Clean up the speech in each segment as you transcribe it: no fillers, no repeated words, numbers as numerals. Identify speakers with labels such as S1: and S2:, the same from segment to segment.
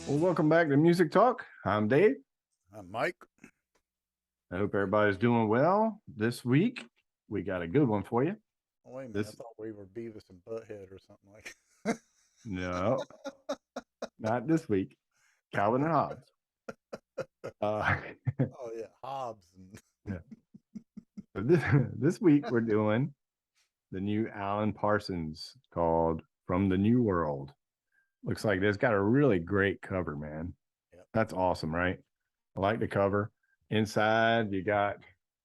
S1: Well, welcome back to Music Talk. I'm Dave.
S2: Mike.
S1: I hope everybody's doing well. This week, we got a good one for you.
S2: Oh, wait a minute. I
S1: This,
S2: thought we were Beavis and Butthead or something like.
S1: no, not this week. Calvin and Hobbes. Uh,
S2: Oh yeah, Hobbs and.
S1: yeah. So this week, we're doing the new Alan Parsons called From the New World. Looks like it's got a really great cover, man.
S2: Yep.
S1: That's awesome, right? I like the cover. Inside, you got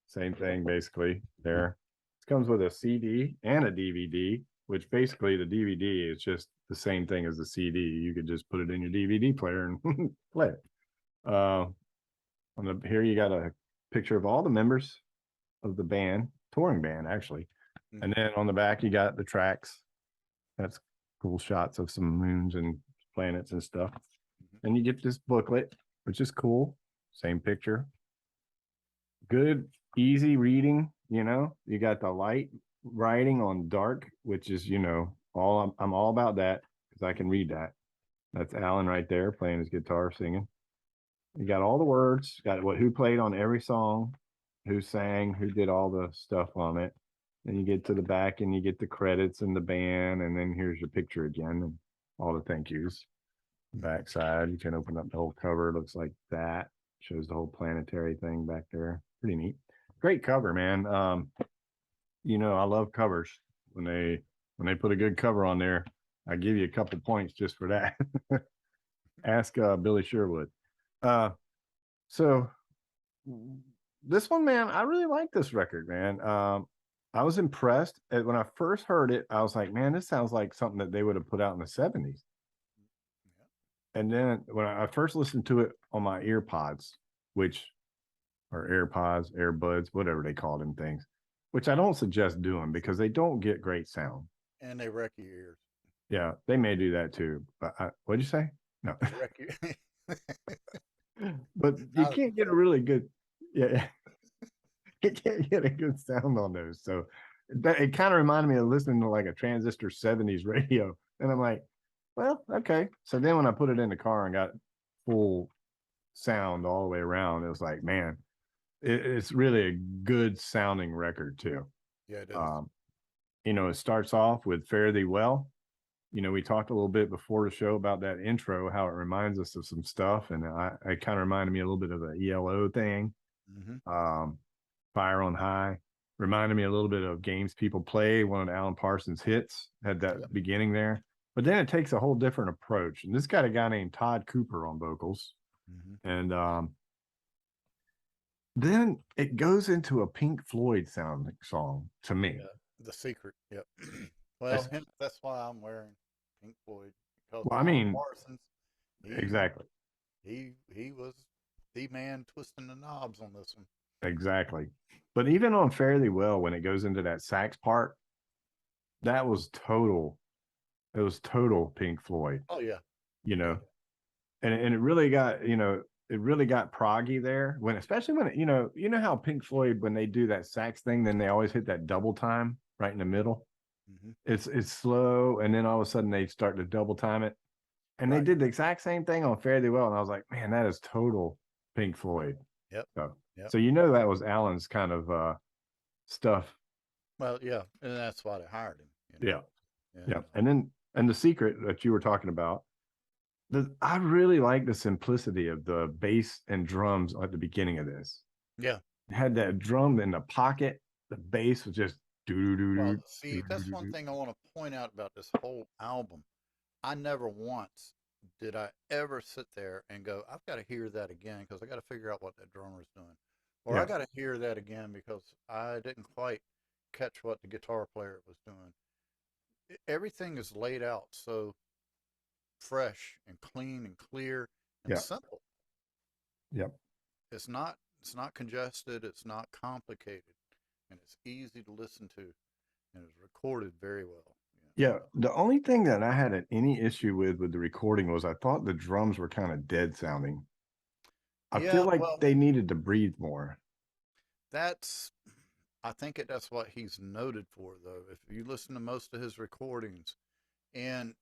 S1: same thing basically there. It comes with a CD and a DVD, which basically the DVD is just the same thing as the CD. You could just put it in your DVD player and play it. Here you got a picture of all the members of the band, touring band actually, and then on the back you got the tracks. That's cool shots of some moons and planets and stuff. And you get this booklet, which is cool. Same picture. Good, easy reading. You got the light writing on dark, which is, all I'm all about that because I can read that. That's Alan right there playing his guitar, singing. You got all the words, got who played on every song, who sang, who did all the stuff on it. Then you get to the back and you get the credits and the band, and then here's your picture again and all the thank yous. Back side, you can open up the whole cover. It looks like that. Shows the whole planetary thing back there. Pretty neat. Great cover, man. I love covers. When they put a good cover on there, I give you a couple points just for that. Ask Billy Sherwood. So this one, man, I really like this record, man. I was impressed. When I first heard it, I was like, man, this sounds like something that they would have put out in the 70s. And then when I first listened to it on my ear pods, which are AirPods, AirBuds, whatever they call them things, which I don't suggest doing because they don't get great sound.
S2: And they wreck your ears.
S1: Yeah, they may do that too. But what'd you say? No.
S2: They wreck your.
S1: But you can't get a really good, yeah, you can't get a good sound on those. So it kind of reminded me of listening to like a transistor 70s radio. And I'm like, well, okay. So then when I put it in the car and got full sound all the way around, it was like, man, it's really a good sounding record too.
S2: Yeah, it is.
S1: It starts off with Fare Thee Well. We talked a little bit before the show about that intro, how it reminds us of some stuff. And it kind of reminded me a little bit of the ELO thing. Fire on High reminded me a little bit of Games People Play, one of Alan Parsons' hits, had that beginning there. But then it takes a whole different approach. And this got a guy named Todd Cooper on vocals. And then it goes into a Pink Floyd sounding song to me.
S2: Yeah, The Secret. Yep. Well, that's why I'm wearing Pink Floyd because
S1: well, I mean,
S2: Parsons,
S1: exactly.
S2: He was the man twisting the knobs on this one.
S1: Exactly. But even on Fare Thee Well, when it goes into that sax part, that was total. It was total Pink Floyd.
S2: Oh yeah.
S1: And it really got it really got proggy there especially when how Pink Floyd, when they do that sax thing, then they always hit that double time right in the middle. It's slow, and then all of a sudden they start to double time it, and they did the exact same thing on Fare Thee Well, and I was like, man, that is total Pink Floyd.
S2: Yep.
S1: So that was Alan's kind of stuff.
S2: Well, yeah, and that's why they hired him.
S1: Yeah. And the secret that you were talking about, I really like the simplicity of the bass and drums at the beginning of this.
S2: Yeah.
S1: It had that drum in the pocket. The bass was just do do do.
S2: Well, see, that's one thing I want to point out about this whole album. I never once did I ever sit there and go, I've got to hear that again because I got to figure out what that drummer's doing. Or I got to hear that again because I didn't quite catch what the guitar player was doing. Everything is laid out so fresh and clean and clear and simple.
S1: Yep.
S2: It's not congested, it's not complicated, and it's easy to listen to, and it's recorded very well.
S1: Yeah, the only thing that I had any issue with the recording was I thought the drums were kind of dead sounding. I feel like they needed to breathe more.
S2: I think that's what he's noted for, though. If you listen to most of his recordings, and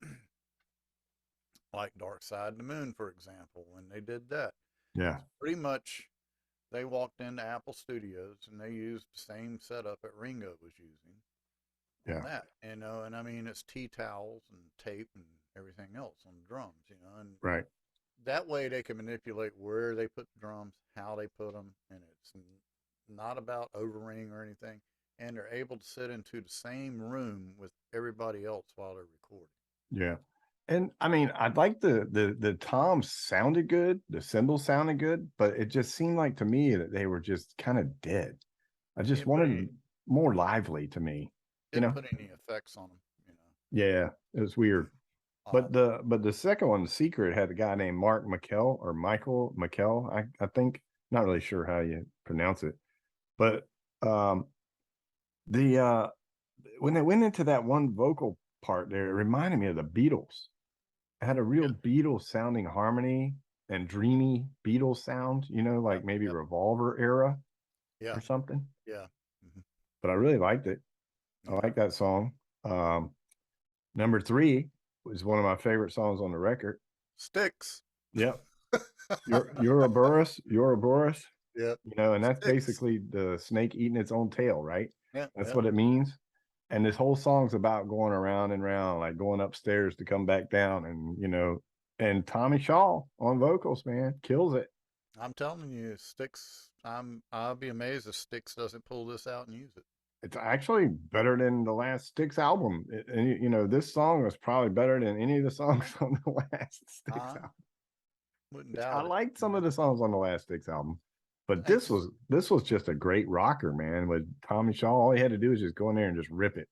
S2: like Dark Side of the Moon, for example, when they did that.
S1: Yeah.
S2: It's pretty much they walked into Apple Studios and they used the same setup that Ringo was using on
S1: Yeah.
S2: that, and I mean, it's tea towels and tape and everything else on the drums, and
S1: Right.
S2: that way they can manipulate where they put the drums, how they put them, and it's not about overring or anything. And they're able to sit into the same room with everybody else while they're recording.
S1: Yeah. And I mean, I'd like the toms sounded good, the cymbals sounded good, but it just seemed like to me that they were just kind of dead. I
S2: He
S1: just
S2: didn't put any
S1: wanted more lively to me, you
S2: didn't
S1: know?
S2: put any effects on them.
S1: Yeah, it was weird.
S2: Odd.
S1: But the second one, The Secret, had a guy named Mark McKell or Michael McKell, I think. Not really sure how you pronounce it. But um the when they went into that one vocal part there, it reminded me of the Beatles. It had a real
S2: Yeah,
S1: Beatles sounding harmony and dreamy Beatles sound, like
S2: yep,
S1: maybe
S2: yep,
S1: Revolver era
S2: yeah,
S1: or something.
S2: yeah, hmm
S1: But I really liked it. I
S2: yeah.
S1: like that song. Number 3 was one of my favorite songs on the record.
S2: Sticks.
S1: Yep. You're a Burris, you're a Boris,
S2: Yep.
S1: and that's
S2: Sticks.
S1: basically the snake eating its own tail, right?
S2: Yeah,
S1: That's
S2: yeah.
S1: what it means. And this whole song's about going around and around, like going upstairs to come back down, and Tommy Shaw on vocals, man, kills it.
S2: I'm telling you, Sticks. I'll be amazed if Sticks doesn't pull this out and use it.
S1: It's actually better than the last Styx album. And this song was probably better than any of the songs on the last Styx
S2: I
S1: album.
S2: wouldn't
S1: Which I
S2: doubt it.
S1: liked some of the songs on the last Styx album. But this
S2: Thanks.
S1: was just a great rocker, man. With Tommy Shaw, all he had to do was just go in there and just rip it.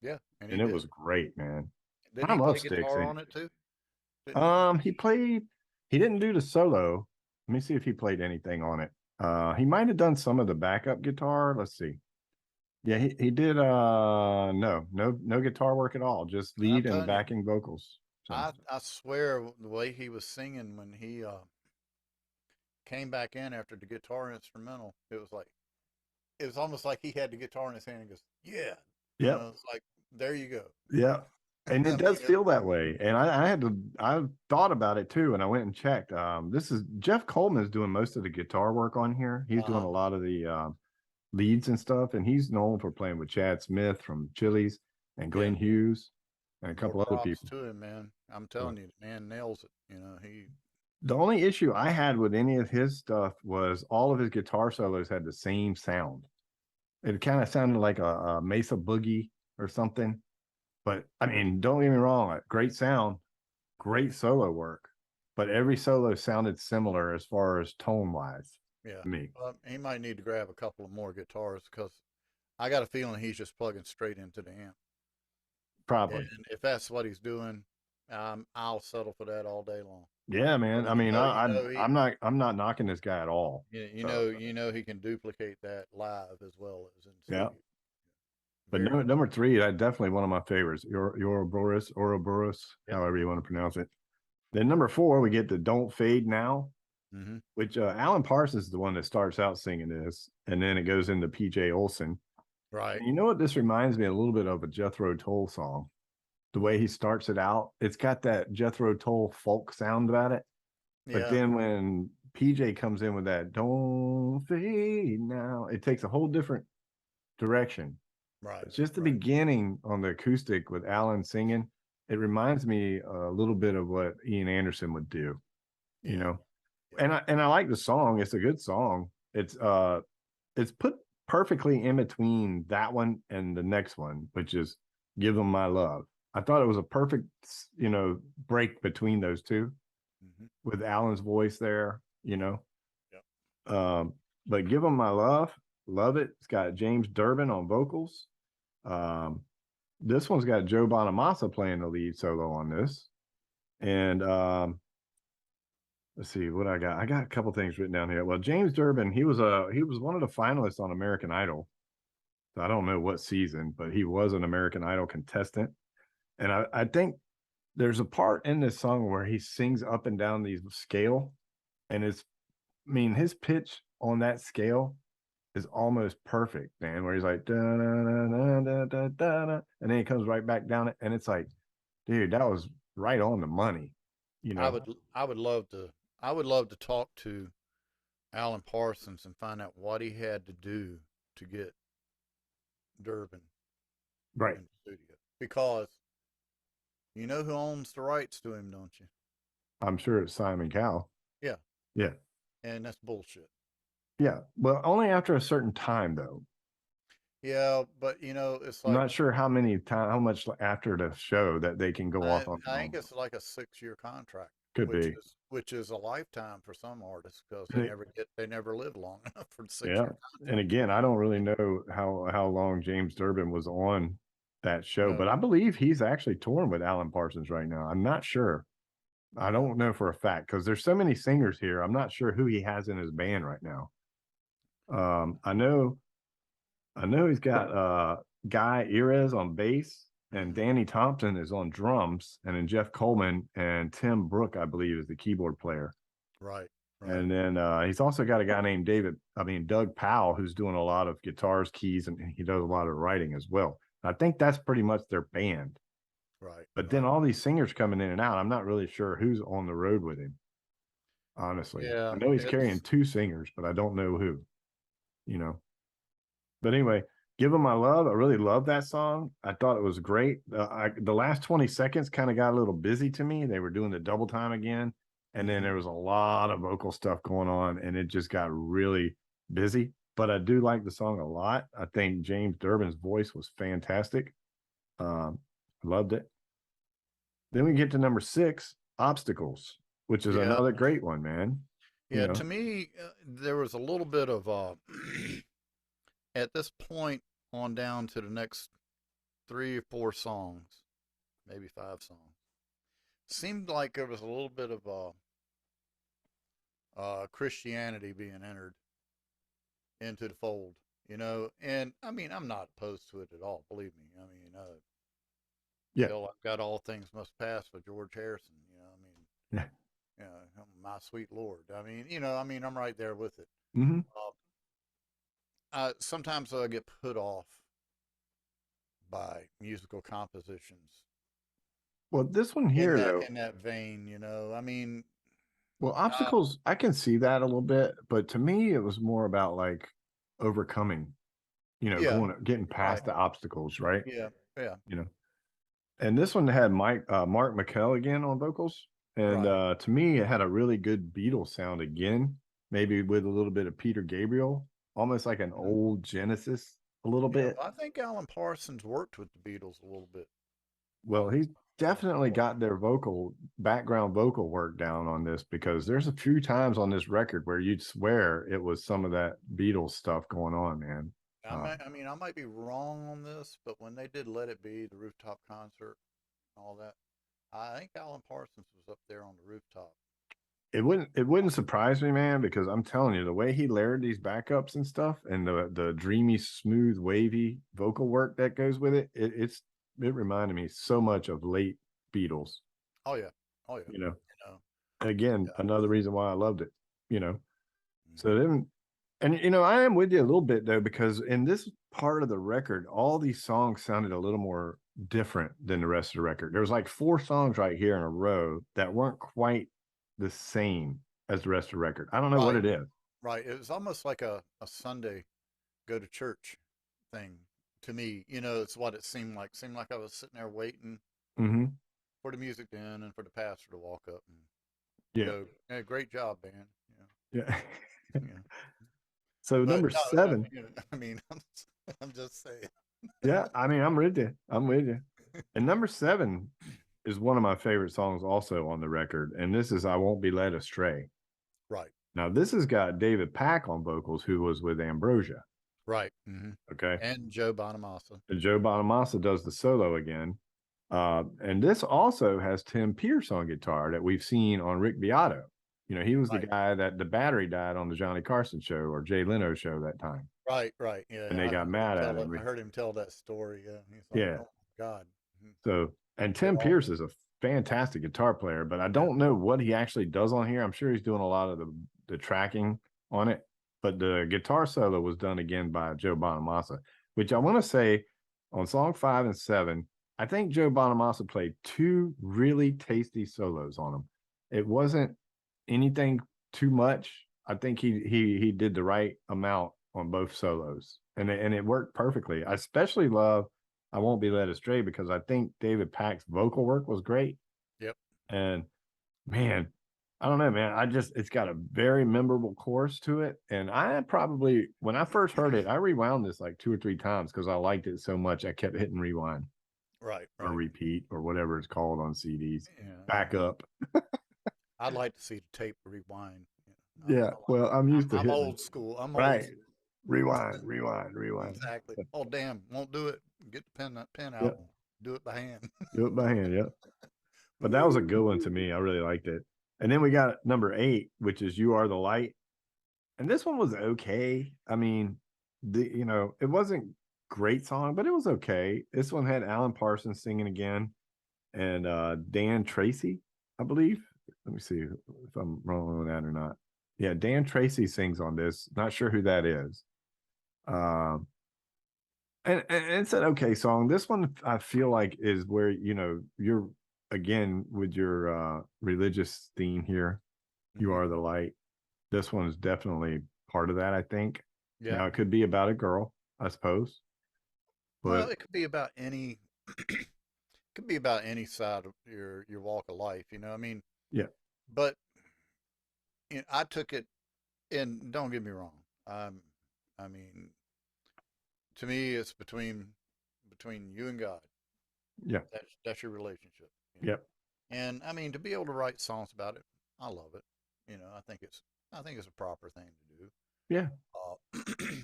S2: Yeah, and he
S1: And it
S2: did.
S1: was great, man.
S2: Didn't
S1: I
S2: he
S1: love
S2: play
S1: Styx
S2: guitar
S1: anyway.
S2: on it too? Didn't he?
S1: He didn't do the solo. Let me see if he played anything on it. He might have done some of the backup guitar. Let's see. Yeah, he did no guitar work at all, just
S2: And I'm
S1: lead and
S2: telling you,
S1: backing vocals. So
S2: I swear the way he was singing when he came back in after the guitar instrumental, it was almost like he had the guitar in his hand and goes, "Yeah,"
S1: yep,
S2: it's like there you go.
S1: yeah. And
S2: I
S1: it
S2: mean,
S1: does feel that way. And I thought about it too, and I went and checked. This is Jeff Coleman is doing most of the guitar work on here. He's doing
S2: uh-huh.
S1: a lot of the leads and stuff, and he's known for playing with Chad Smith from Chili's and
S2: Yeah,
S1: Glenn Hughes and a
S2: more
S1: couple other
S2: props
S1: people.
S2: to him, man. I'm telling you, the man nails it. He
S1: The only issue I had with any of his stuff was all of his guitar solos had the same sound. It kind of sounded like a Mesa Boogie or something. But I mean, don't get me wrong, great sound, great solo work. But every solo sounded similar as far as tone wise
S2: Yeah.
S1: to me.
S2: He might need to grab a couple of more guitars because I got a feeling he's just plugging straight into the amp. And
S1: Probably.
S2: if that's what he's doing, I'll settle for that all day long.
S1: Yeah, man.
S2: Because
S1: I mean,
S2: you know he,
S1: I'm not knocking this guy at all. So
S2: you know he can duplicate that live as well as in
S1: yeah.
S2: studio.
S1: But
S2: Very good.
S1: number 3, that definitely one of my favorites. Ouroboros,
S2: Yep.
S1: however you want to pronounce it. Then number 4, we get the Don't Fade Now,
S2: Mm-hmm.
S1: which Alan Parsons is the one that starts out singing this, and then it goes into PJ Olson.
S2: Right.
S1: And you know what this reminds me a little bit of a Jethro Tull song. The way he starts it out, it's got that Jethro Tull folk sound about it. But
S2: Yeah.
S1: then when PJ comes in with that "Don't Fade Now," it takes a whole different direction.
S2: Right.
S1: It's just the
S2: Right.
S1: beginning on the acoustic with Alan singing. It reminds me a little bit of what Ian Anderson would do, you
S2: Yeah.
S1: know.
S2: Yeah.
S1: And I like the song. It's a good song. It's put perfectly in between that one and the next one, which is "Give Them My Love." I thought it was a perfect, break between those two
S2: Mm-hmm.
S1: with Alan's voice there,
S2: Yep.
S1: Um, but "Give Them My Love it. It's got James Durbin on vocals. Um, this one's got Joe Bonamassa playing the lead solo on this. And let's see what I got. I got a couple things written down here. Well, James Durbin, he was one of the finalists on American Idol. So I don't know what season, but he was an American Idol contestant. And I think there's a part in this song where he sings up and down these scale, and his pitch on that scale is almost perfect, man. Where he's like da, da, da, da, da, da, da, and then he comes right back down it, and it's like, dude, that was right on the money. you
S2: I
S1: know.
S2: would I would love to I would love to talk to Alan Parsons and find out what he had to do to get Durbin
S1: Right.
S2: in the studio. Because you know who owns the rights to him, don't you?
S1: I'm sure it's Simon Cowell.
S2: Yeah,
S1: Yeah.
S2: and that's bullshit.
S1: Yeah. Well, only after a certain time though.
S2: Yeah, but it's
S1: I'm
S2: like
S1: not sure how much after the show that they can go
S2: I
S1: off on their
S2: I think
S1: own.
S2: it's like a 6-year contract,
S1: Could
S2: which
S1: be.
S2: is a lifetime for some artists because
S1: And it,
S2: they never live long enough for the six
S1: yeah.
S2: year
S1: And
S2: contract.
S1: again, I don't really know how long James Durbin was on that show,
S2: No,
S1: but I believe he's actually touring with Alan Parsons right now. I'm not sure. I
S2: no,
S1: don't know for a fact because there's so many singers here. I'm not sure who he has in his band right now. I know he's got Guy Erez on bass and
S2: hmm
S1: Danny Thompson is on drums, and then Jeff Coleman and Tim Brook, I believe, is the keyboard player.
S2: right, right.
S1: And then he's also got a guy named Doug Powell, who's doing a lot of guitars, keys, and he does a lot of writing as well. I think that's pretty much their band.
S2: Right,
S1: But then
S2: right.
S1: all these singers coming in and out, I'm not really sure who's on the road with him, honestly. I
S2: Yeah,
S1: know he's carrying
S2: it's
S1: two singers, but I don't know who, you know. But anyway, give him my love. I really love that song. I thought it was great. The last 20 seconds kind of got a little busy to me. They were doing the double time again. And then
S2: hmm
S1: there was a lot of vocal stuff going on, and it just got really busy. But I do like the song a lot. I think James Durbin's voice was fantastic. Loved it. Then we get to number 6, Obstacles, which is
S2: yeah,
S1: another great one, man. You
S2: yeah.
S1: know,
S2: To me, there was a little bit of at this point on down to the next 3 or 4 songs, maybe 5 songs. Seemed like there was a little bit of Christianity being entered into the fold, And I mean, I'm not opposed to it at all. Believe me. I mean,
S1: yeah.
S2: hell, I've got all things must pass for George Harrison. I mean,
S1: Yeah.
S2: my sweet Lord. I mean, I'm right there with it.
S1: Mm-hmm.
S2: Sometimes I get put off by musical compositions
S1: Well, this one here, though,
S2: in that vein. I mean,
S1: well,
S2: uh,
S1: obstacles, I can see that a little bit, but to me, it was more about like overcoming,
S2: yeah,
S1: getting
S2: right,
S1: past the obstacles, right?
S2: yeah, yeah,
S1: You know, and this one had Mark McKell again on vocals. And
S2: right.
S1: to me, it had a really good Beatles sound again, maybe with a little bit of Peter Gabriel, almost like an
S2: Mhm.
S1: old Genesis, a little
S2: Yeah,
S1: bit.
S2: I think Alan Parsons worked with the Beatles a little bit
S1: Well, he's definitely
S2: before.
S1: got their background vocal work down on this because there's a few times on this record where you'd swear it was some of that Beatles stuff going on, man.
S2: I mean, I might be wrong on this, but when they did "Let It Be," the rooftop concert, and all that, I think Alan Parsons was up there on the rooftop.
S1: It wouldn't surprise me, man, because I'm telling you, the way he layered these backups and stuff and the dreamy, smooth, wavy vocal work that goes with it, it reminded me so much of late Beatles,
S2: Oh yeah, oh yeah,
S1: you know.
S2: you know,
S1: Again,
S2: yeah.
S1: another reason why I loved it, you know. So
S2: hmm
S1: then, and I am with you a little bit though, because in this part of the record, all these songs sounded a little more different than the rest of the record. There was like 4 songs right here in a row that weren't quite the same as the rest of the record. I don't know what
S2: Right,
S1: it is.
S2: right. It was almost like a Sunday go to church thing to me. It's what it seemed like. Seemed like I was sitting there waiting
S1: Mm-hmm.
S2: for the music to end and for the pastor to walk up and
S1: Yeah.
S2: go, "Hey, great job, man."
S1: Yeah.
S2: Yeah.
S1: So
S2: But
S1: number
S2: no,
S1: 7.
S2: I mean, I'm just saying.
S1: Yeah, I mean, I'm with you. I'm with you. And number 7 is one of my favorite songs also on the record. And this is I Won't Be Led Astray.
S2: Right,
S1: Now, this has got David Pack on vocals, who was with Ambrosia.
S2: right. hmm
S1: Okay.
S2: And Joe Bonamassa.
S1: And Joe Bonamassa does the solo again. And this also has Tim Pierce on guitar that we've seen on Rick Beato. He was the
S2: Right,
S1: guy that the battery died on the Johnny Carson show or Jay Leno show that time.
S2: right, right. Yeah,
S1: And they got mad at him.
S2: I heard him tell that story. Yeah, he's like,
S1: Yeah.
S2: "Oh my God."
S1: So, and
S2: They
S1: Tim
S2: all,
S1: Pierce is a fantastic guitar player, but I
S2: yeah,
S1: don't know what he actually does on here. I'm sure he's doing a lot of the tracking on it, but the guitar solo was done again by Joe Bonamassa, which I want to say on song 5 and 7, I think Joe Bonamassa played 2 really tasty solos on them. It wasn't anything too much. I think he did the right amount on both solos, and it worked perfectly. I especially love "I Won't Be Led Astray" because I think David Pack's vocal work was great.
S2: Yep.
S1: And man, I don't know, man. It's got a very memorable chorus to it. And I probably, when I first heard it, I rewound this like 2 or 3 times because I liked it so much. I kept hitting rewind
S2: Right.
S1: or
S2: Right.
S1: repeat or whatever it's called on CDs.
S2: Yeah.
S1: Back up.
S2: I'd like to see the tape rewind.
S1: Yeah. Well, I'm used to
S2: I'm
S1: hitting
S2: old school. I'm old.
S1: right. Rewind, rewind, rewind.
S2: Exactly. Oh damn! Won't do it. Get the pen out.
S1: Yep.
S2: Do it by hand.
S1: Do it by hand. Yep. But that was a
S2: Woo.
S1: good one to me. I really liked it. And then we got number 8, which is "You Are the Light." And this one was okay. I mean, it wasn't great song, but it was okay. This one had Alan Parsons singing again and Dan Tracy, I believe. Let me see if I'm wrong on that or not. Yeah, Dan Tracy sings on this. Not sure who that is. And it's an okay song. This one I feel like is where you're again with your religious theme here. You
S2: Mhm.
S1: are the light. This one is definitely part of that, I think.
S2: Yeah.
S1: Now it could be about a girl, I suppose.
S2: Well,
S1: But
S2: it could be about any. Could be about any side of your walk of life. I mean,
S1: yeah,
S2: but I took it, and don't get me wrong. I mean, to me, it's between you and God.
S1: yeah,
S2: That's your relationship.
S1: yeah,
S2: And I mean, to be able to write songs about it, I love it. I think it's a proper thing to do.
S1: yeah,
S2: Uh,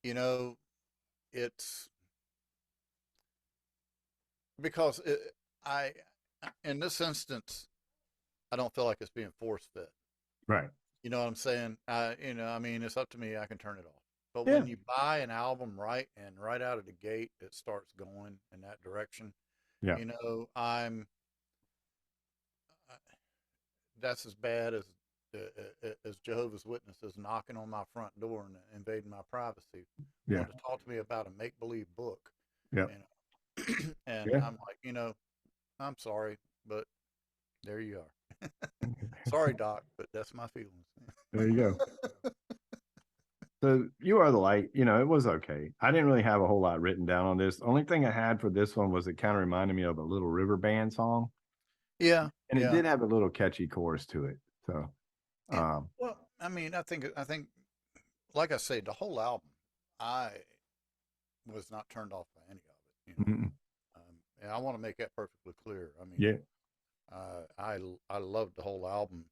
S2: you know, it's because I, in this instance, I don't feel like it's being force fed.
S1: right.
S2: You know what I'm saying? I mean, it's up to me. I can turn it off. But
S1: Yeah,
S2: when you buy an album right out of the gate, it starts going in that direction.
S1: yeah,
S2: That's as bad as Jehovah's Witnesses knocking on my front door and invading my privacy,
S1: yeah,
S2: wanting to talk to me about a make believe book,
S1: yeah,
S2: and
S1: yeah.
S2: I'm like, I'm sorry, but there you are. Sorry, Doc, but that's my feelings.
S1: There you go. So "You Are the Light," it was okay. I didn't really have a whole lot written down on this. The only thing I had for this one was it kind of reminded me of a Little River Band song.
S2: Yeah,
S1: And it
S2: yeah.
S1: did have a little catchy chorus to it. So
S2: And well, I mean, I think, like I say, the whole album, I was not turned off by any of it.
S1: mm,
S2: And I want to make that perfectly clear. I mean,
S1: yeah.
S2: I loved the whole album.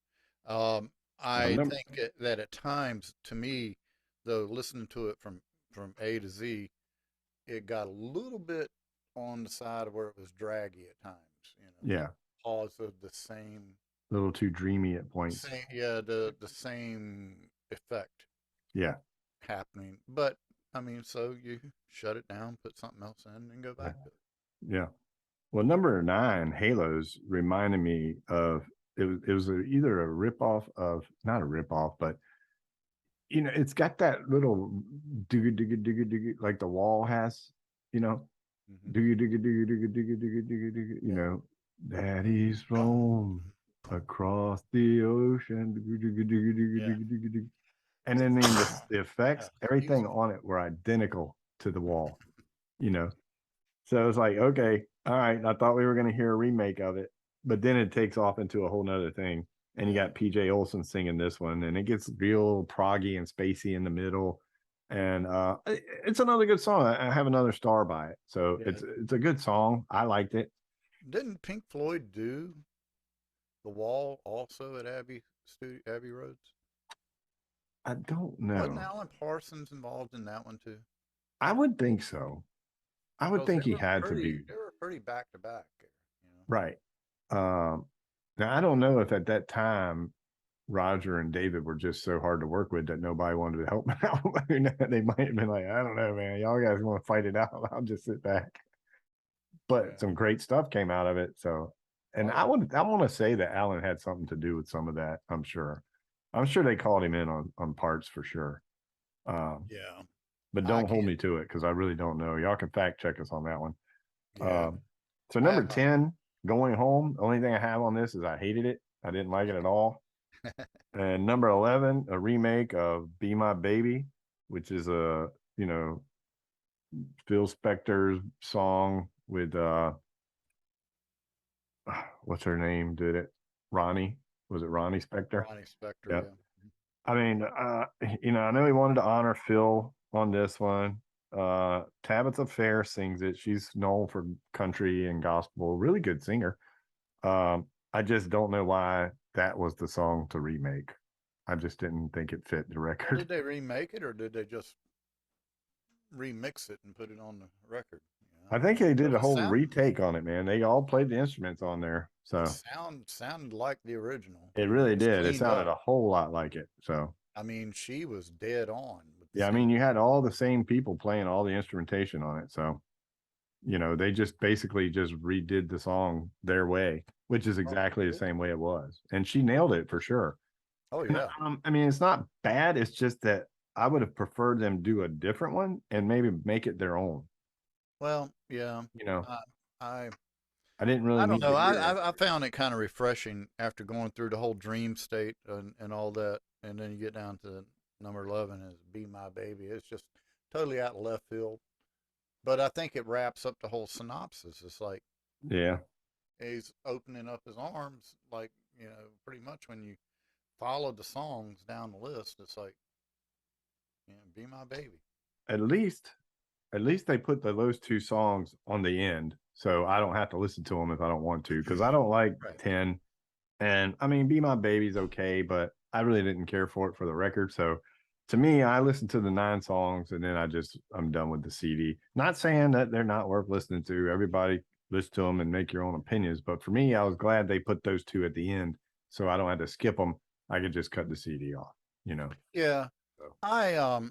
S2: Um,
S1: Well,
S2: I think that at times, to me, though, listening to it from A to Z, it got a little bit on the side of where it was draggy at times.
S1: yeah,
S2: Because of the same,
S1: a little too dreamy at points.
S2: yeah, the same effect
S1: Yeah,
S2: happening. But I mean, so you shut it down, put something else in, and go
S1: yeah,
S2: back to it.
S1: yeah. Well, number 9, "Halos," reminded me of it was either a ripoff of, not a ripoff, but it's got that little digga digga digga digga like the Wall has, you know,
S2: Hmm.
S1: digga digga digga digga digga digga digga digga,
S2: Yeah.
S1: daddy's roam across the ocean, digga digga digga digga
S2: Yeah.
S1: digga digga digga. And then the effects,
S2: Excuse
S1: everything
S2: me.
S1: on it were identical to the Wall, you know. So it's like, okay, all right. I thought we were going to hear a remake of it, but then it takes off into a whole nother thing. And you
S2: Yeah.
S1: got PJ Olson singing this one, and it gets real proggy and spacey in the middle. And it's another good song. I have another star by it. So
S2: Yeah.
S1: it's a good song. I liked it.
S2: Didn't Pink Floyd do The Wall also at Abbey Roads?
S1: I don't
S2: Wasn't
S1: know.
S2: Alan Parsons involved in that one too?
S1: I would think so. I would
S2: Because
S1: think he had to be.
S2: they were pretty back to back there.
S1: Right. Um, Now I don't know if at that time Roger and David were just so hard to work with that nobody wanted to help them out. They might have been like, I don't know, man. Y'all guys want to fight it out. I'll just sit back. But
S2: Yeah.
S1: some great stuff came out of it. So, and
S2: Oh yeah.
S1: I want to say that Alan had something to do with some of that. I'm sure they called him in on parts for sure. Um,
S2: Yeah.
S1: but
S2: I
S1: don't hold
S2: can't.
S1: me to it because I really don't know. Y'all can fact check us on that one.
S2: Yeah.
S1: So
S2: I
S1: number
S2: have not.
S1: 10, "Going Home." The only thing I have on this is I hated it. I didn't like it at all. And number 11, a remake of Be My Baby, which is a, you know, Phil Spector's song with what's her name did it? Ronnie. Was it Ronnie Spector?
S2: Ronnie Spector,
S1: Yeah.
S2: yeah.
S1: I mean, I know he wanted to honor Phil on this one. Tabitha Fair sings it. She's known for country and gospel, really good singer. I just don't know why that was the song to remake. I just didn't think it fit the
S2: Well,
S1: record.
S2: did they remake it or did they just remix it and put it on the record?
S1: I think they did
S2: Because
S1: a whole retake on it, man. They all played the instruments on there.
S2: it
S1: So
S2: sounded like the original.
S1: it
S2: You know,
S1: really
S2: it was
S1: did. It
S2: cleaned
S1: sounded
S2: up.
S1: a whole lot like it. So
S2: I mean, she was dead on with the
S1: yeah, I mean, you
S2: singing.
S1: had all the same people playing all the instrumentation on it. So, they just basically just redid the song their way, which is
S2: Oh,
S1: exactly the same way it was. And she nailed it for sure.
S2: oh
S1: And,
S2: yeah.
S1: I mean, it's not bad. It's just that I would have preferred them do a different one and maybe make it their own.
S2: Well, yeah.
S1: You know,
S2: I I
S1: I didn't really
S2: I don't
S1: need
S2: know.
S1: to hear it.
S2: I found it kind of refreshing after going through the whole dream state and all that, and then you get down to number 11 is "Be My Baby." It's just totally out of left field, but I think it wraps up the whole synopsis. It's like
S1: Yeah.
S2: he's opening up his arms, like pretty much when you follow the songs down the list, it's like, "Be My Baby."
S1: At least they put those two songs on the end, so I don't have to listen to them if I don't want to, because I don't like
S2: Right.
S1: 10. And I mean, Be My Baby's okay, but I really didn't care for it for the record. So to me, I listened to the 9 songs and then I'm done with the CD. Not saying that they're not worth listening to. Everybody listen to them and make your own opinions. But for me, I was glad they put those two at the end, so I don't have to skip them. I could just cut the CD off.
S2: Yeah.
S1: So,
S2: I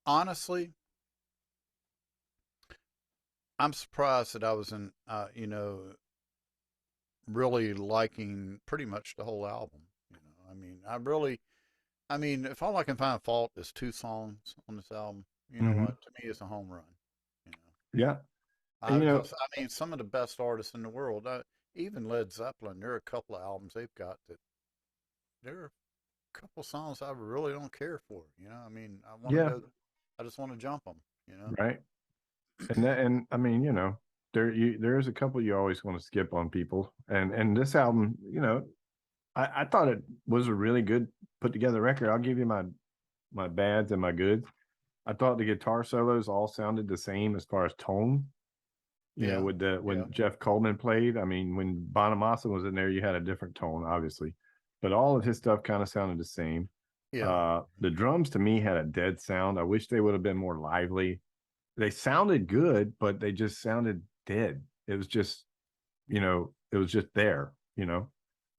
S2: honestly, I'm surprised that I was in really liking pretty much the whole album. I mean, if all I can find fault is 2 songs on this album, you know
S1: mhm.
S2: what? To me, it's a home run. You know,
S1: Yeah. And,
S2: because I mean, some of the best artists in the world, even Led Zeppelin, there are a couple of albums they've got that there are a couple songs I really don't care for. I mean, I want to
S1: yeah,
S2: go, I just want to jump them. You know,
S1: right. And I mean, there's a couple you always want to skip on people. And this album, I thought it was a really good put together record. I'll give you my bads and my goods. I thought the guitar solos all sounded the same as far as tone.
S2: yeah,
S1: With the
S2: yeah,
S1: when Jeff Coleman played, I mean, when Bonamassa was in there, you had a different tone, obviously, but all of his stuff kind of sounded the same.
S2: yeah.
S1: The drums to me had a dead sound. I wish they would have been more lively. They sounded good, but they just sounded dead. It was just, it was just there.
S2: Does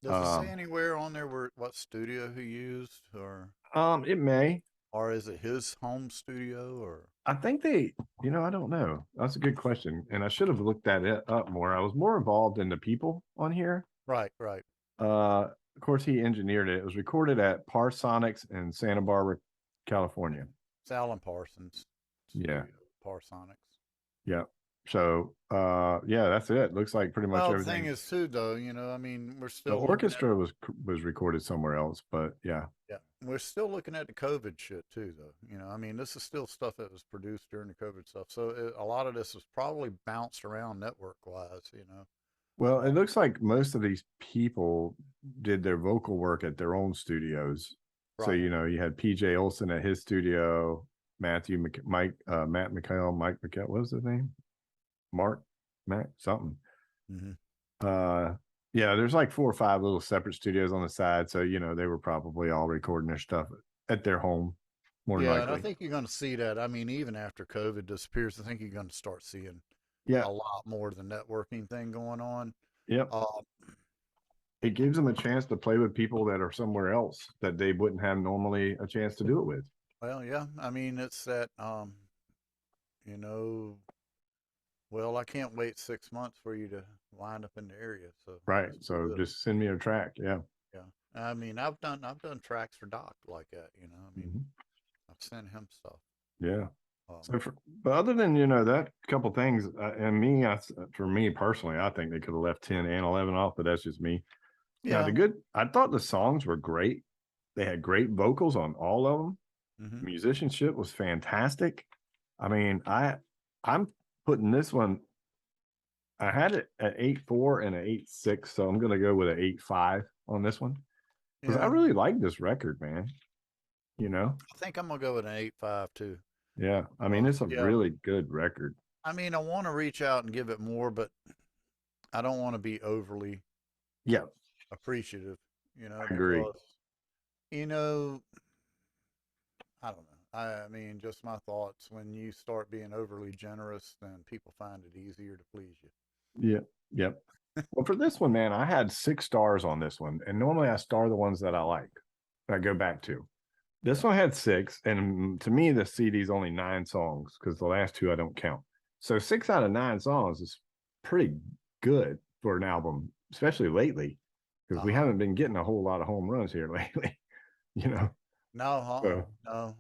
S2: it say
S1: Um,
S2: anywhere on there what studio he used,
S1: it may.
S2: or is it his home studio, or
S1: I think I don't know. That's a good question, and I should have looked that up more. I was more involved in the people on here.
S2: right, right?
S1: Of course, he engineered it. It was recorded at Parsonics in Santa Barbara, California.
S2: It's Alan Parsons
S1: Yeah,
S2: studio, Parsonics.
S1: yeah. So, yeah, that's it. Looks like pretty much
S2: Well, the thing
S1: everything.
S2: is too, though, I mean,
S1: The orchestra was recorded somewhere else, but yeah,
S2: we're still looking at the COVID shit too, though. I mean, this is still stuff that was produced during the COVID stuff, so a lot of this was probably bounced around network wise.
S1: well, it
S2: Uh,
S1: looks like most of these people did their vocal work at their own studios. So,
S2: right.
S1: you had PJ Olson at his studio, Matt McHale, Mike McHale, what was his name? Mark, Matt, something.
S2: Hmm.
S1: Uh, yeah, there's like 4 or 5 little separate studios on the side. So, they were probably all recording their stuff at their home, more than
S2: Yeah, and I
S1: likely.
S2: think you're going to see that. I mean, even after COVID disappears, I think you're going to start seeing
S1: Yeah.
S2: a lot more of the networking thing going on.
S1: Yep.
S2: Uh,
S1: It gives them a chance to play with people that are somewhere else that they wouldn't have normally a chance to do it with.
S2: well, yeah, I mean, it's that, you know, well, I can't wait 6 months for you to wind up in the area, so
S1: Right.
S2: let's do
S1: So
S2: this.
S1: just send me a track. Yeah.
S2: Yeah, I mean, I've done tracks for Doc like that. I mean,
S1: Mhm.
S2: I've sent him stuff.
S1: Yeah.
S2: Um,
S1: So, but other than that couple things, and me, for me personally, I think they could have left 10 and 11 off, but that's just me. Now
S2: Yeah.
S1: I thought the songs were great. They had great vocals on all of them.
S2: Hmm.
S1: Musicianship was fantastic. I mean, I'm putting this one. I had it at 8.4 and an 8.6, so I'm gonna go with an 8.5 on this one because I
S2: Yeah.
S1: really like this record, man. You know,
S2: I think I'm gonna go with an 8.5 too.
S1: yeah. I mean, it's a
S2: Yeah.
S1: really good record.
S2: I mean, I want to reach out and give it more, but I don't want to be overly
S1: Yeah,
S2: appreciative,
S1: I agree.
S2: because, you know, I don't know. I mean, just my thoughts. When you start being overly generous, then people find it easier to please you.
S1: Yeah, yep. Well, for this one, man, I had 6 stars on this one, and normally I star the ones that I like. I go back to. This
S2: Yeah.
S1: one had 6, and to me, the CD is only 9 songs because the last 2 I don't count. So 6 out of 9 songs is pretty good for an album, especially lately, because we
S2: Uh-huh.
S1: haven't been getting a whole lot of home runs here lately, you know.
S2: No,
S1: So,
S2: no.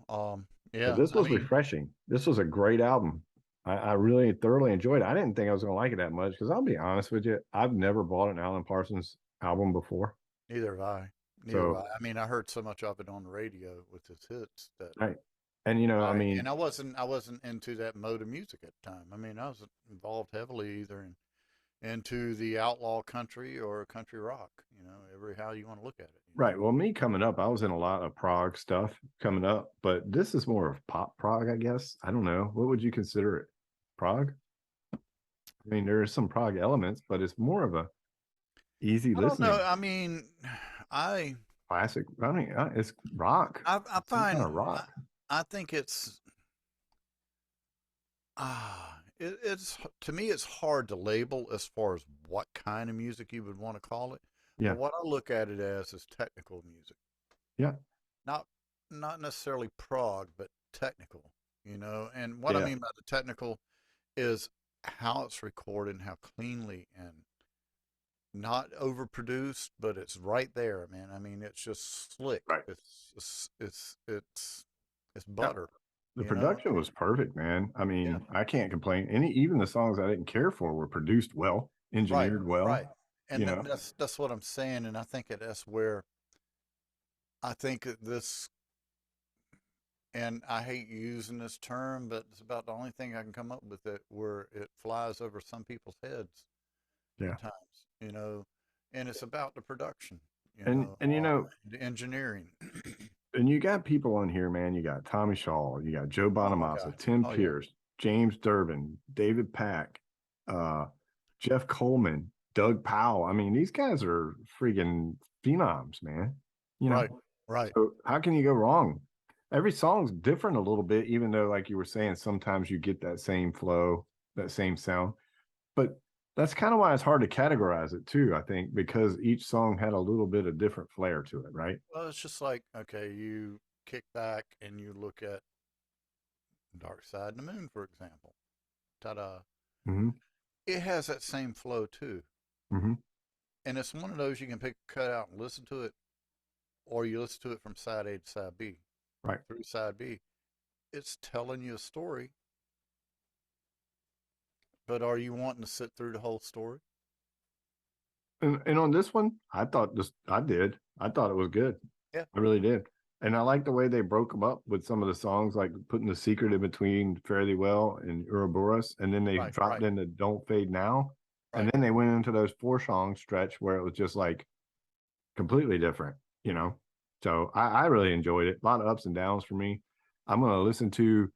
S1: but
S2: Yeah.
S1: this
S2: I
S1: was
S2: mean,
S1: refreshing. This was a great album. I really thoroughly enjoyed it. I didn't think I was going to like it that much because I'll be honest with you, I've never bought an Alan Parsons album before.
S2: neither have I. Neither have I.
S1: So,
S2: I mean, I heard so much of it on the radio with his hits that
S1: right. And, I mean,
S2: I wasn't into that mode of music at the time. I mean, I was involved heavily either into the outlaw country or country rock, every how you want to look at it.
S1: right. Well, me coming up, I was in a lot of prog stuff coming up, but this is more of pop prog, I guess. I don't know. What would you consider it? Prog? I mean, there are some prog elements, but it's more of a easy
S2: I don't know.
S1: listening
S2: I mean, I
S1: classic. I mean, it's rock.
S2: I
S1: It's some kind
S2: find
S1: of rock.
S2: I think it's to me it's hard to label as far as what kind of music you would want to call it.
S1: Yeah.
S2: But what I look at it as is technical music,
S1: Yeah.
S2: not not necessarily prog, but technical. And what I
S1: Yeah.
S2: mean by the technical is how it's recorded and how cleanly and not overproduced, but it's right there, man. I mean, it's just slick.
S1: Right.
S2: It's
S1: Yeah.
S2: butter,
S1: The
S2: you know.
S1: production was perfect, man. I
S2: Yeah,
S1: mean, I can't complain. Even the songs I didn't care for were produced well,
S2: right,
S1: engineered well,
S2: right.
S1: you
S2: And
S1: know.
S2: that's what I'm saying, and I think that's where I think that this, and I hate using this term, but it's about the only thing I can come up with it where it flies over some people's heads
S1: Yeah.
S2: at times, and it's about the production,
S1: And
S2: the engineering.
S1: and you got people on here, man. You got Tommy Shaw, you got Joe
S2: Oh my
S1: Bonamassa,
S2: God.
S1: Tim
S2: Oh yeah.
S1: Pierce, James Durbin, David Pack, uh, Jeff Coleman, Doug Powell. I mean, these guys are freaking phenoms, man. You know,
S2: Right. Right.
S1: so how can you go wrong? Every song's different a little bit, even though, like you were saying, sometimes you get that same flow, that same sound. But that's kind of why it's hard to categorize it too, I think, because each song had a little bit of different flair to it, right?
S2: Well, it's just like, okay, you kick back and you look at Dark Side of the Moon, for example. Ta-da.
S1: Mm-hmm.
S2: It has that same flow too.
S1: Mm-hmm.
S2: And it's one of those you can pick a cut out and listen to it, or you listen to it from side A to side B.
S1: Right.
S2: Through side B, it's telling you a story, but are you wanting to sit through the whole story?
S1: And on this one, I did. I thought it was good.
S2: Yeah.
S1: I really did. And I like the way they broke them up with some of the songs, like putting the secret in between Fairly Well and Ouroboros, and then they
S2: Right.
S1: dropped
S2: Right.
S1: into Don't Fade Now. And
S2: Right.
S1: then they went into those 4 song stretch where it was just like completely different, you know. So I really enjoyed it. A lot of ups and downs for me. I'm gonna listen to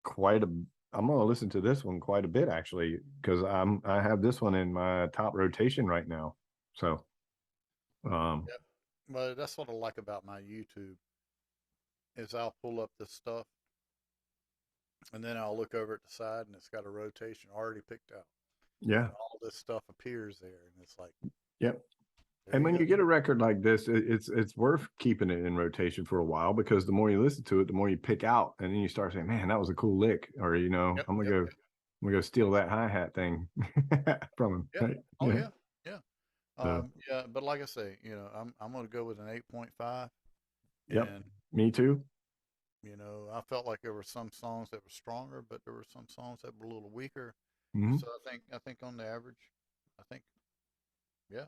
S1: quite a I'm gonna listen to this one quite a bit actually, because I have this one in my top rotation right now. So um
S2: Yep. Well, that's what I like about my YouTube is I'll pull up this stuff and then I'll look over at the side and it's got a rotation already picked out.
S1: yeah,
S2: And all this stuff appears there and it's like,
S1: yep.
S2: there
S1: And
S2: you
S1: when
S2: go.
S1: you get a record like this, it's worth keeping it in rotation for a while because the more you listen to it, the more you pick out, and then you start saying, "Man, that was a cool lick," or
S2: Yep, yep,
S1: I'm gonna go steal that hi hat thing from him.
S2: yep.
S1: Right?
S2: Oh
S1: Yeah.
S2: yeah, yeah.
S1: So,
S2: Yeah, but like I say, I'm gonna go with an 8.5,
S1: yep.
S2: and
S1: Me too.
S2: I felt like there were some songs that were stronger, but there were some songs that were a little weaker.
S1: Hmm.
S2: So I think on the average, I think, yeah,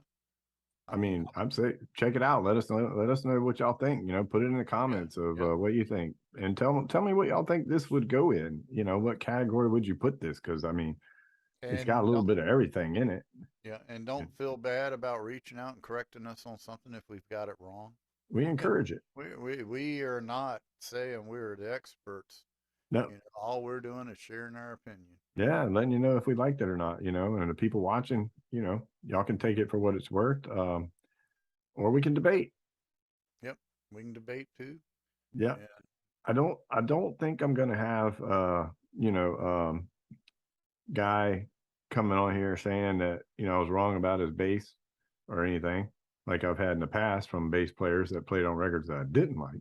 S1: I mean, I'd say check it out. Let us know what y'all think. Put it in the comments of what you think, and tell me what y'all think this would go in. What category would you put this? Because I mean, it's got a
S2: And
S1: little
S2: don't,
S1: bit of everything in it.
S2: yeah, and don't feel bad about reaching out and correcting us on something if we've got it wrong.
S1: We encourage it.
S2: We are not saying we're the experts.
S1: No,
S2: All we're doing is sharing our opinion.
S1: yeah, and letting you know if we liked it or not. And the people watching, y'all can take it for what it's worth, or we can debate.
S2: Yep, we can debate too.
S1: Yeah,
S2: And
S1: I don't think I'm gonna have guy coming on here saying that I was wrong about his bass or anything like I've had in the past from bass players that played on records that I didn't like,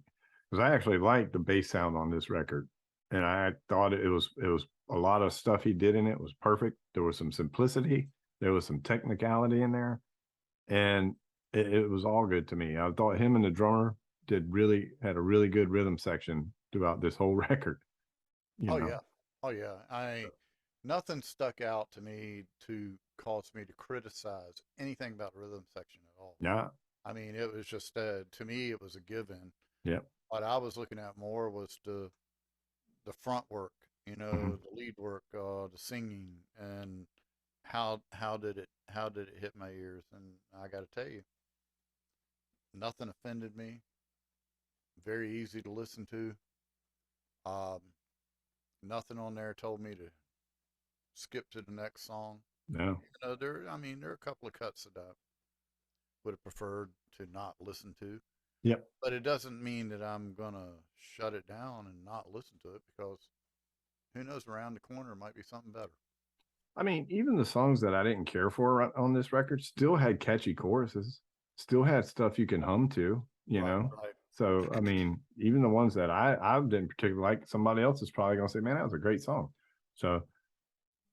S1: because I actually liked the bass sound on this record, and I thought it was a lot of stuff he did in it was perfect. There was some simplicity, there was some technicality in there, and it was all good to me. I thought him and the drummer had a really good rhythm section throughout this whole record. you
S2: oh
S1: know
S2: yeah, oh yeah. Nothing stuck out to me to cause me to criticize anything about the rhythm section at all.
S1: yeah,
S2: I mean, it was just to me it was a given.
S1: yeah.
S2: What I was looking at more was the front work,
S1: Mhm.
S2: the lead work, the singing, and how did it hit my ears? And I got to tell you, nothing offended me. Very easy to listen to. Um, Nothing on there told me to skip to the next song.
S1: No.
S2: I mean, there are a couple of cuts that I would have preferred to not listen to,
S1: Yep.
S2: but it doesn't mean that I'm gonna shut it down and not listen to it because who knows, around the corner might be something better.
S1: I mean, even the songs that I didn't care for on this record still had catchy choruses, still had stuff you can hum to.
S2: Right, right.
S1: So, I mean, even the ones that I didn't particularly like, somebody else is probably going to say, man, that was a great song. So,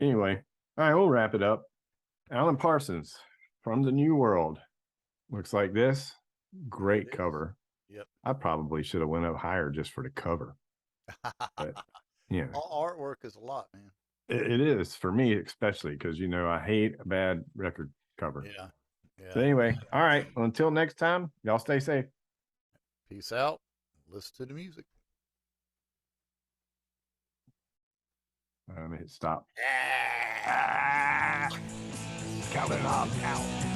S1: anyway, all right, we'll wrap it up. Alan Parsons from the New World. Looks like this.
S2: There it
S1: Great
S2: is.
S1: cover.
S2: Yep.
S1: I probably should have went up higher just for the cover, but yeah,
S2: All artwork is a lot, man.
S1: it is for me, especially because I hate a bad record cover.
S2: Yeah.
S1: So
S2: Yeah.
S1: anyway, all right. Well, until next time, y'all stay safe.
S2: Peace out. Listen to the music.
S1: Let me hit stop.
S2: Yeah.
S1: Ah, coming off out.